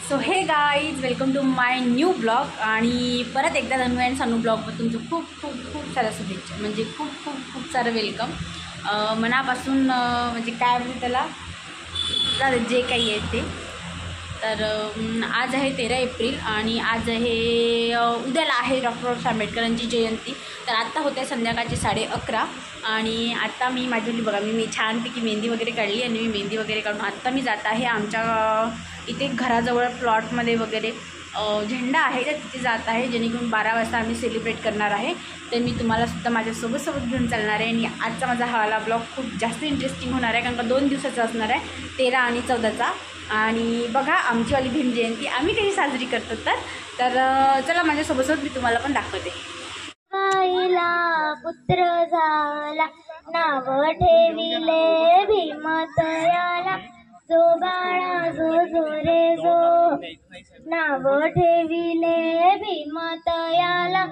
So hey guys, welcome to my new blog. आणि परत एकदा धनू अँड सानू ब्लॉगवर तुमचं खूप खूप खूप साऱ्या शुभेच्छा. म्हणजे खूप खूप खूप सारं वेलकम मनापासून. म्हणजे काय म्हणजे त्याला जे काही आहे ते. तर आज आहे 13 एप्रिल आणि आज आहे उद्याला आहे डॉक्टर आंबेडकरांची जयंती. तर आत्ता होते संध्याकाळचे 11:30 आणि आत्ता मी माझी बघा मी छानपैकी मेहंदी वगैरे काढली आणि मी मेहंदी वगैरे काढून आत्ता मी जात आहे आमच्या इथे घराजवळ प्लॉटमध्ये वगैरे झेंडा आहे तर तिथे जात आहे, जेणेकरून 12 वाजता आम्ही सेलिब्रेट करणार आहे. तर मी तुम्हालासुद्धा माझ्यासोबत घेऊन चालणार आहे. आणि आजचा माझा हा ब्लॉग खूप जास्त इंटरेस्टिंग होणार आहे, कारण का 2 दिवसाचा असणार आहे, 13 आणि 14चा. आणि बघा आमचीवाली भीम जयंती आम्ही कधी साजरी करतो. तर चला माझ्यासोबत मी तुम्हाला पण दाखवते. आईला पुत्र झाला, नाव ठेविले भीमतयाला. जो बाळा जो रे जो, नाव ठेविले भीमतयाला.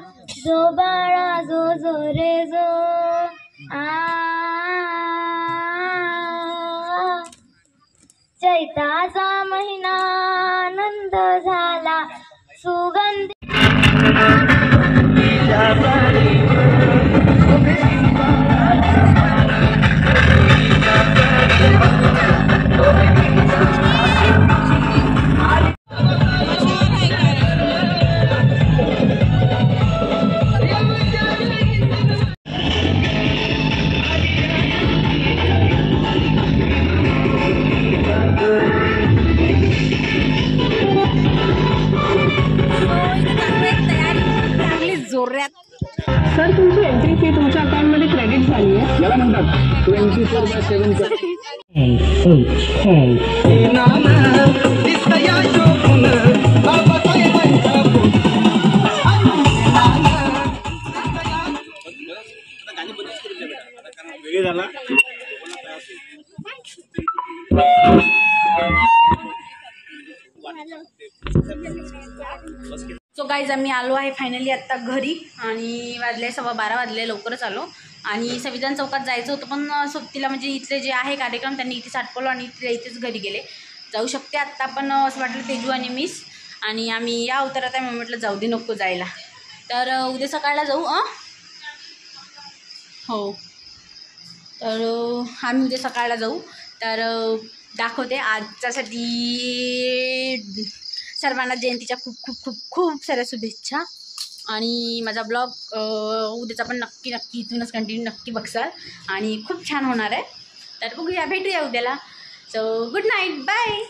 जो बाळा जो रे जो. चैताचा महिना आनंद झाला, सुगंधी सर, तुमची एंट्री फी तुमच्या अकाउंटमध्ये क्रेडिट झाली आहे. याला म्हणतात 24/7. सो गाईज, आम्ही आलो आहे फायनली आत्ता घरी आणि वाजले 12:15 वाजले. लवकरच आलो आणि संविधान चौकात जायचं होतं, पण सोबतीला म्हणजे इथले जे आहे कार्यक्रम त्यांनी इथेच आटपवलं आणि इथेच घरी गेले. जाऊ शकते आत्ता, पण असं वाटलं तेजू आणि मिस आणि आम्ही या उतरत आहे. मी म्हटलं जाऊ दे, नको जायला. तर उद्या सकाळला जाऊ. हो, तर आम्ही उद्या सकाळला जाऊ. तर दाखवते आजच्यासाठी सर्वांना जयंतीच्या खूप खूप खूप खूप साऱ्या शुभेच्छा. आणि माझा ब्लॉग उद्याचा पण नक्की इथूनच कंटिन्यू नक्की बघसाल आणि खूप छान होणार आहे. तर बघूया, भेटूया उद्याला. So good night, bye.